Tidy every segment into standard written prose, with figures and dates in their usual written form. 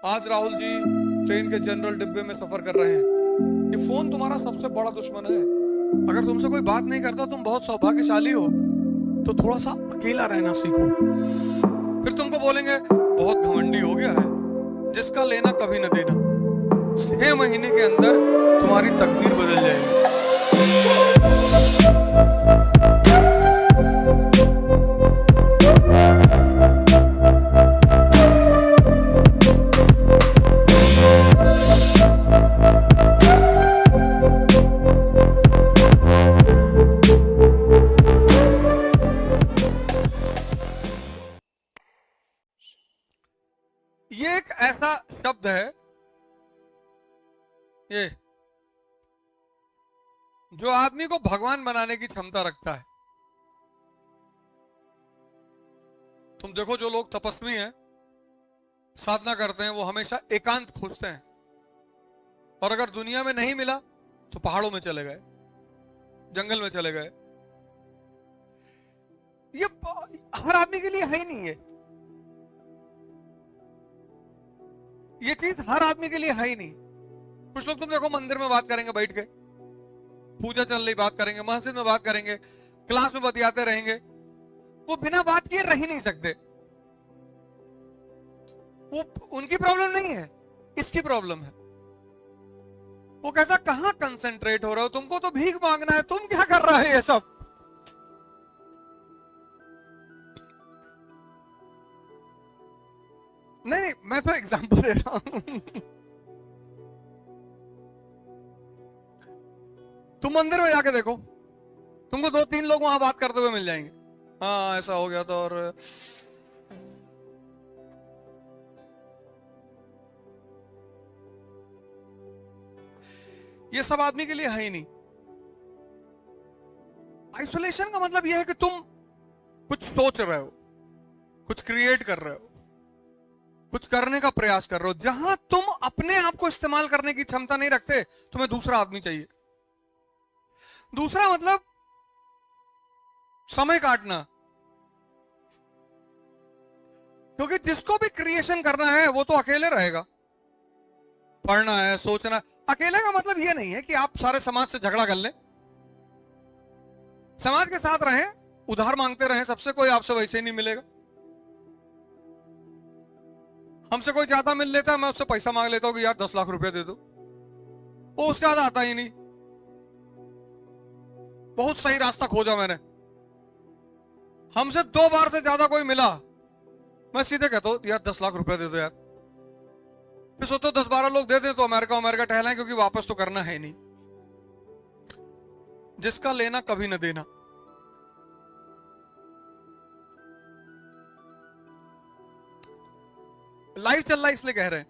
आज राहुल जी ट्रेन के जनरल डिब्बे में सफर कर रहे हैं। ये फोन तुम्हारा सबसे बड़ा दुश्मन है। अगर तुमसे कोई बात नहीं करता, तुम बहुत सौभाग्यशाली हो, तो थोड़ा सा अकेला रहना सीखो। फिर तुमको बोलेंगे बहुत घमंडी हो गया है, जिसका लेना कभी न देना। 6 महीने के अंदर तुम्हारी तकदीर बदल जाएगी। ये एक ऐसा शब्द है, ये जो आदमी को भगवान बनाने की क्षमता रखता है। तुम देखो, जो लोग तपस्वी हैं, साधना करते हैं, वो हमेशा एकांत खोजते हैं। और अगर दुनिया में नहीं मिला तो पहाड़ों में चले गए, जंगल में चले गए। ये हर आदमी के लिए है ही नहीं है। ये चीज हर आदमी के लिए है ही नहीं। कुछ लोग तुम देखो मंदिर में बात करेंगे, बैठ के पूजा चल रही बात करेंगे, मस्जिद में बात करेंगे, क्लास में बतियाते रहेंगे। वो बिना बात किए रह ही नहीं सकते। वो उनकी प्रॉब्लम नहीं है, इसकी प्रॉब्लम है। वो कहता कहां कंसंट्रेट हो रहे हो, तुमको तो भीख मांगना है, तुम क्या कर रहे हो ये सब। नहीं, मैं तो एग्जांपल दे रहा हूं। तुम मंदिर में जाके देखो, तुमको 2-3 लोग वहां बात करते हुए मिल जाएंगे। हाँ ऐसा हो गया था, और ये सब आदमी के लिए है ही नहीं। आइसोलेशन का मतलब यह है कि तुम कुछ सोच रहे हो, कुछ क्रिएट कर रहे हो, कुछ करने का प्रयास कर रहे हो। जहां तुम अपने आप को इस्तेमाल करने की क्षमता नहीं रखते, तुम्हें दूसरा आदमी चाहिए। दूसरा मतलब समय काटना। क्योंकि जिसको भी क्रिएशन करना है वो तो अकेले रहेगा। पढ़ना है, सोचना। अकेले का मतलब ये नहीं है कि आप सारे समाज से झगड़ा कर लें। समाज के साथ रहें, उधार मांगते रहें सबसे, कोई आपसे वैसे ही नहीं मिलेगा। हमसे कोई ज्यादा मिल लेता है, मैं उससे पैसा मांग लेता हूं कि यार 10 लाख रुपया दे दो, वो उसके बाद आता ही नहीं। बहुत सही रास्ता खोजा मैंने। हमसे 2 बार से ज्यादा कोई मिला, मैं सीधे कहता हूं यार 10 लाख रुपया दे दो यार। फिर सोचो 10-12 लोग दे दे तो अमेरिका टहलाएं, क्योंकि वापस तो करना है नहीं। जिसका लेना कभी न देना। लाइव चल रहा है इसलिए कह रहे हैं,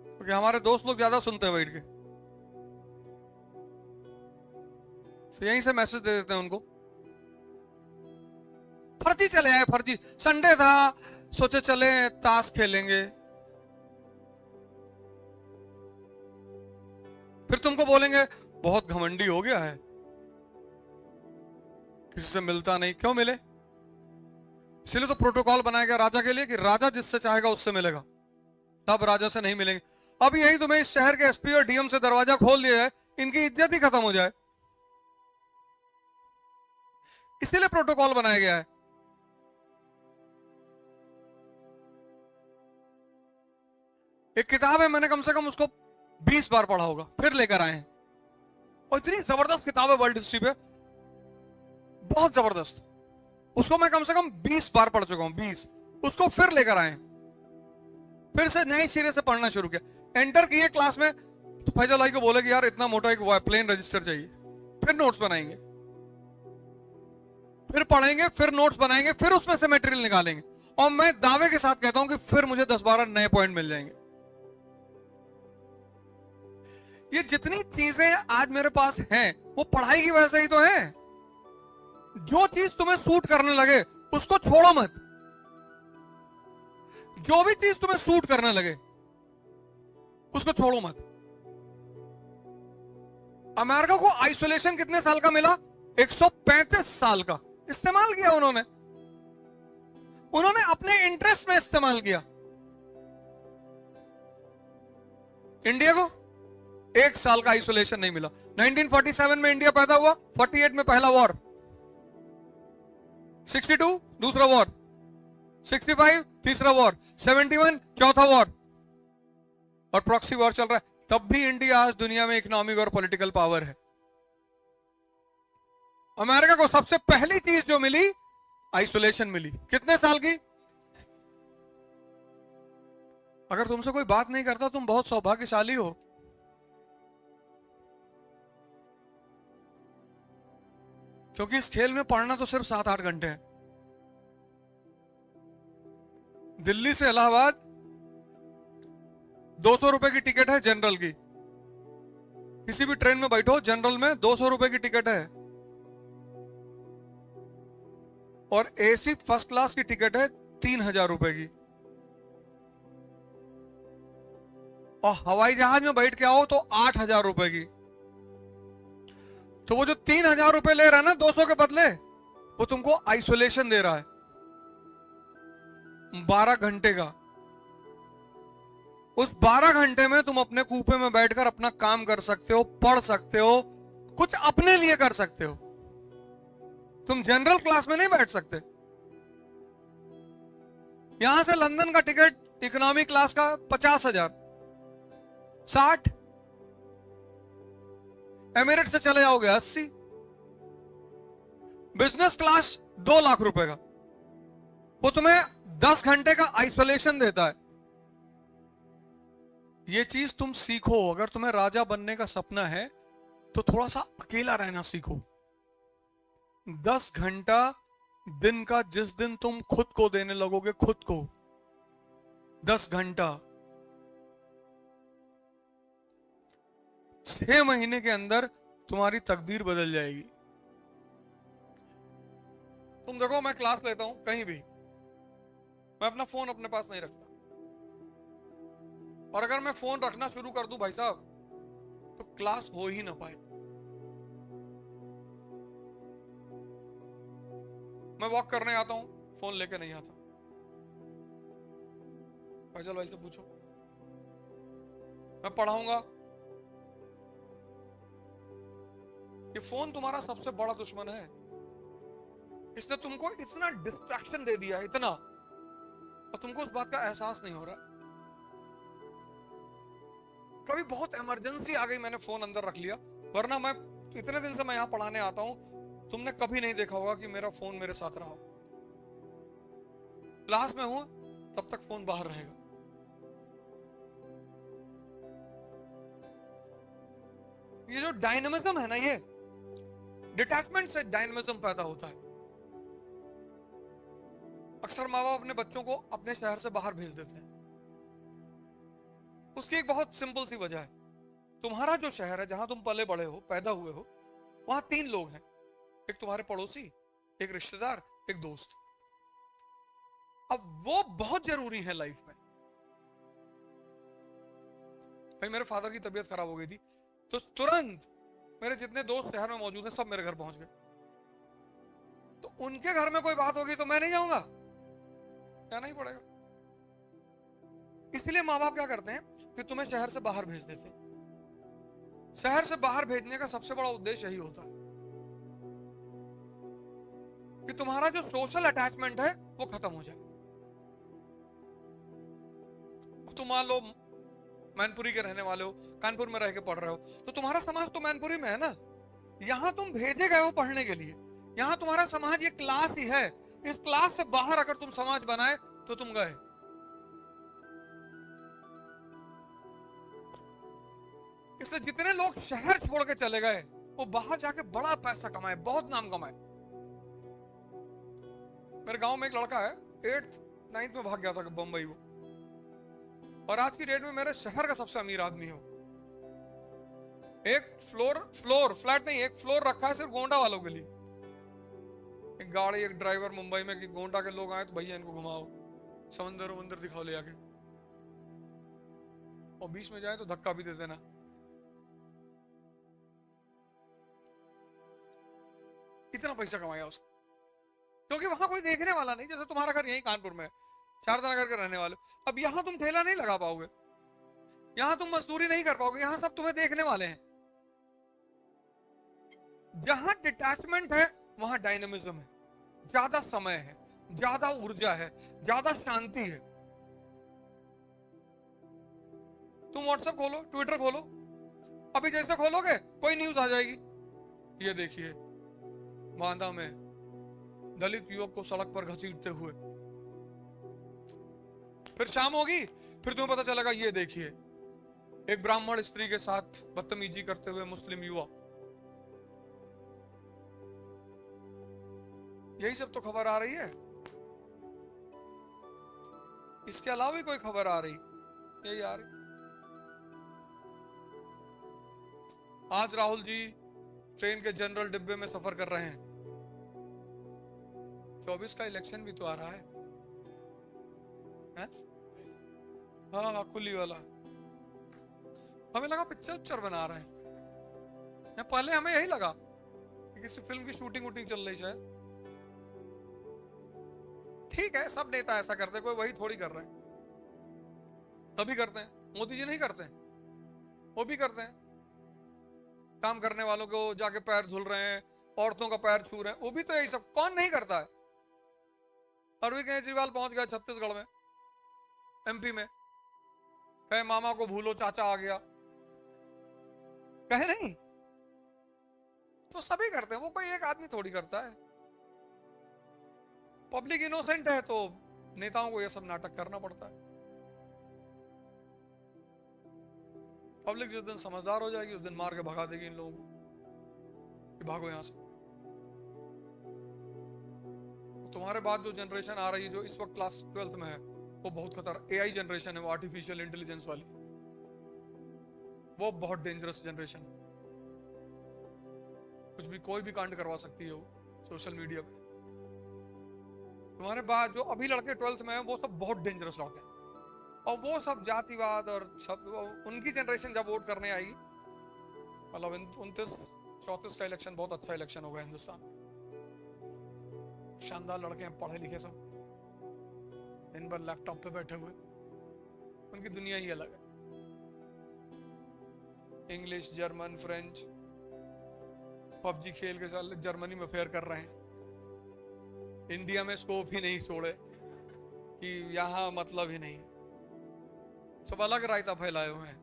क्योंकि हमारे दोस्त लोग ज्यादा सुनते हैं बैठ के, तो यहीं से मैसेज दे देते हैं उनको। फर्जी चले आए, फर्जी। संडे था, सोचे चले ताश खेलेंगे। फिर तुमको बोलेंगे बहुत घमंडी हो गया है, किसी से मिलता नहीं। क्यों मिले? इसलिए तो प्रोटोकॉल बनाया गया राजा के लिए कि राजा जिससे चाहेगा उससे मिलेगा, तब राजा से नहीं मिलेंगे। अब यही तुम्हें इस शहर के एसपी और डीएम से दरवाजा खोल दिया है, इनकी इज्जत ही खत्म हो जाए, इसीलिए प्रोटोकॉल बनाया गया है। एक किताब है, मैंने कम से कम उसको 20 बार पढ़ा होगा, फिर लेकर आए हैं। और इतनी जबरदस्त किताब है वर्ल्ड हिस्ट्री पे, बहुत जबरदस्त। उसको मैं कम से कम 20 बार पढ़ चुका हूं, 20। उसको फिर लेकर आए, फिर से नए सिरे से पढ़ना शुरू किया। एंटर किए क्लास में तो फैजल भाई को बोले कि यार इतना मोटा एक प्लेन रजिस्टर चाहिए। फिर नोट्स बनाएंगे, फिर पढ़ेंगे, फिर नोट्स बनाएंगे, फिर उसमें से मटेरियल निकालेंगे। और मैं दावे के साथ कहता हूं कि फिर मुझे 10-12 नए पॉइंट मिल जाएंगे। ये जितनी चीजें आज मेरे पास हैं, वो पढ़ाई की वजह से ही तो है। जो चीज तुम्हें सूट करने लगे उसको छोड़ो मत। जो भी चीज तुम्हें सूट करने लगे उसको छोड़ो मत। अमेरिका को आइसोलेशन कितने साल का मिला? 135 साल का। इस्तेमाल किया उन्होंने अपने इंटरेस्ट में इस्तेमाल किया। इंडिया को 1 साल का आइसोलेशन नहीं मिला। 1947 में इंडिया पैदा हुआ, 48 में पहला वॉर, 62 दूसरा वॉर, 65 तीसरा वॉर, 71 चौथा वॉर, और प्रॉक्सी वॉर चल रहा है। तब भी इंडिया आज दुनिया में इकोनॉमिक और पॉलिटिकल पावर है। अमेरिका को सबसे पहली चीज जो मिली, आइसोलेशन मिली। कितने साल की? अगर तुमसे कोई बात नहीं करता, तुम बहुत सौभाग्यशाली हो। क्योंकि इस खेल में पढ़ना तो सिर्फ 7-8 घंटे है। दिल्ली से इलाहाबाद 200 रुपए की टिकट है जनरल की। किसी भी ट्रेन में बैठो, जनरल में 200 रुपए की टिकट है, और एसी फर्स्ट क्लास की टिकट है 3000 रुपए की। और हवाई जहाज में बैठ के आओ तो 8000 रुपए की। तो वो जो 3000 रुपए ले रहा है ना 200 के बदले, वो तुमको आइसोलेशन दे रहा है 12 घंटे का। उस 12 घंटे में तुम अपने कूपे में बैठकर अपना काम कर सकते हो, पढ़ सकते हो, कुछ अपने लिए कर सकते हो। तुम जनरल क्लास में नहीं बैठ सकते। यहां से लंदन का टिकट इकोनॉमी क्लास का 50,000, 60, एमिरेट से चले जाओगे 80, बिजनेस क्लास 2 लाख रुपए का। वो तुम्हें 10 घंटे का आइसोलेशन देता है। ये चीज तुम सीखो। अगर तुम्हें राजा बनने का सपना है तो थोड़ा सा अकेला रहना सीखो। 10 घंटा दिन का जिस दिन तुम खुद को देने लगोगे, खुद को 10 घंटा, 6 महीने के अंदर तुम्हारी तकदीर बदल जाएगी। तुम देखो, मैं क्लास लेता हूं कहीं भी, मैं अपना फोन अपने पास नहीं रखता। और अगर मैं फोन रखना शुरू कर दूं भाई साहब, तो क्लास हो ही ना पाए। मैं वॉक करने आता हूं, फोन लेके नहीं आता। फैजल भाई से पूछो, मैं पढ़ाऊंगा। ये फोन तुम्हारा सबसे बड़ा दुश्मन है। इसने तुमको इतना डिस्ट्रैक्शन दे दिया, इतना, और तुमको उस बात का एहसास नहीं हो रहा। कभी बहुत इमरजेंसी आ गई, मैंने फोन अंदर रख लिया, वरना मैं इतने दिन से मैं यहां पढ़ाने आता हूं, तुमने कभी नहीं देखा होगा कि मेरा फोन मेरे साथ रहा हो। क्लास में हूं तब तक फोन बाहर रहेगा। ये जो डायनामिज्म है ना, ये डिटैचमेंट से डायनामिज्म पैदा होता है। अक्सर माँ बाप अपने बच्चों को अपने शहर से बाहर भेज देते हैं। उसकी एक बहुत सिंपल सी वजह है। तुम्हारा जो शहर है, जहां तुम पले बड़े हो, पैदा हुए हो, वहां 3 लोग हैं। एक तुम्हारे पड़ोसी, एक रिश्तेदार, एक दोस्त। अब वो बहुत जरूरी है लाइफ में। भाई मेरे फादर की तबीयत खराब हो गई थी, तो तुरंत मेरे जितने दोस्त शहर में मौजूद हैं सब मेरे घर पहुंच गए। तो उनके घर में कोई बात होगी तो मैं नहीं जाऊंगा, जाना ही पड़ेगा। इसलिए माँ बाप क्या करते हैं कि तुम्हें शहर से बाहर भेज देते हैं। शहर से बाहर भेजने का सबसे बड़ा उद्देश्य यही होता है कि तुम्हारा जो सोशल अटैचमेंट है वो खत्म हो जाए। तुम मान लो मैनपुरी के रहने वाले हो, कानपुर में रह के पढ़ रहे हो, तो तुम्हारा समाज तो मैनपुरी में है ना। यहां तुम भेजे गए हो पढ़ने के लिए, यहां तुम्हारा समाज ये क्लास ही है। इस क्लास से बाहर अगर तुम समाज बनाए तो तुम गए। इसलिए जितने लोग शहर छोड़ के चले गए, वो बाहर जाके बड़ा पैसा कमाए, बहुत नाम कमाए। मेरे गांव में एक लड़का है, 8th 9th में भाग गया था बंबई वो, और आज की डेट में मेरे शहर का सबसे अमीर आदमी है। एक फ्लोर फ्लैट नहीं, एक फ्लोर रखा है सिर्फ गोंडा वालों के लिए। एक गाड़ी, एक ड्राइवर मुंबई में, कि गोंडा के लोग आए तो भैया इनको घुमाओ, समंदर वंदर दिखाओ ले आके, और बीच में जाए तो धक्का भी दे देना। इतना पैसा कमाया उसने, क्योंकि वहां कोई देखने वाला नहीं। जैसे तुम्हारा घर यही कानपुर में है, शारदा नगर के रहने वाले, अब यहां तुम ठेला नहीं लगा पाओगे। यहां तुम मजदूरी नहीं कर पाओगे, यहां सब तुम्हें देखने वाले हैं। जहां डिटैचमेंट है वहां डायनेमिज्म है, ज्यादा समय है, ज्यादा ऊर्जा है, ज्यादा शांति है। तुम व्हाट्सएप खोलो, ट्विटर खोलो, अभी जैसे खोलोगे कोई न्यूज आ जाएगी, ये देखिए बांदा में दलित युवक को सड़क पर घसीटते हुए। फिर शाम होगी, फिर तुम्हें पता चलेगा ये देखिए एक ब्राह्मण स्त्री के साथ बदतमीजी करते हुए मुस्लिम युवा। यही सब तो खबर आ रही है, इसके अलावा भी कोई खबर आ रही? यही आ रही। आज राहुल जी ट्रेन के जनरल डिब्बे में सफर कर रहे हैं। 24 का इलेक्शन भी तो आ रहा है? हाँ हाँ, कुली वाला। हमें लगा पिक्चर बना रहे हैं, पहले हमें यही लगा कि किसी फिल्म की शूटिंग वूटिंग चल रही शायद। ठीक है, सब नेता ऐसा करते हैं, कोई वही थोड़ी कर रहे हैं, सभी करते हैं। मोदी जी नहीं करते हैं? वो भी करते हैं। काम करने वालों को जाके पैर धुल रहे हैं, औरतों का पैर छू रहे हैं, वो भी तो यही सब। कौन नहीं करता है? अरविंद केजरीवाल पहुंच गया छत्तीसगढ़ में, एमपी में, कहे मामा को भूलो चाचा आ गया, कहे नहीं? तो सभी करते हैं, वो कोई एक आदमी थोड़ी करता है। पब्लिक इनोसेंट है तो नेताओं को यह सब नाटक करना पड़ता है। पब्लिक जिस दिन समझदार हो जाएगी उस दिन मार के भगा देगी इन लोगों को कि भागो यहां से। तुम्हारे बाद जो जनरेशन आ रही है, जो इस वक्त क्लास 12th में है, वो बहुत खतरनाक एआई जनरेशन है, वो आर्टिफिशियल इंटेलिजेंस वाली, वो बहुत डेंजरस जनरेशन है। कुछ भी कोई भी कांड करवा सकती है वो सोशल मीडिया पे। तुम्हारे बाद जो अभी लड़के 12th में है वो सब बहुत डेंजरस लड़के हैं, और वो सब जातिवाद और सब, उनकी जनरेशन जब वोट करने आएगी, मतलब 29-34 का इलेक्शन बहुत अच्छा इलेक्शन होगा हिंदुस्तान में। शानदार लड़के हैं, पढ़े लिखे सब, दिन भर लैपटॉप पे बैठे हुए, उनकी दुनिया ही अलग है। इंग्लिश, जर्मन, फ्रेंच, पबजी खेल के चल जर्मनी में फेयर कर रहे हैं। इंडिया में स्कोप ही नहीं छोड़े कि यहां मतलब ही नहीं, सब अलग रायता फैलाए हुए हैं।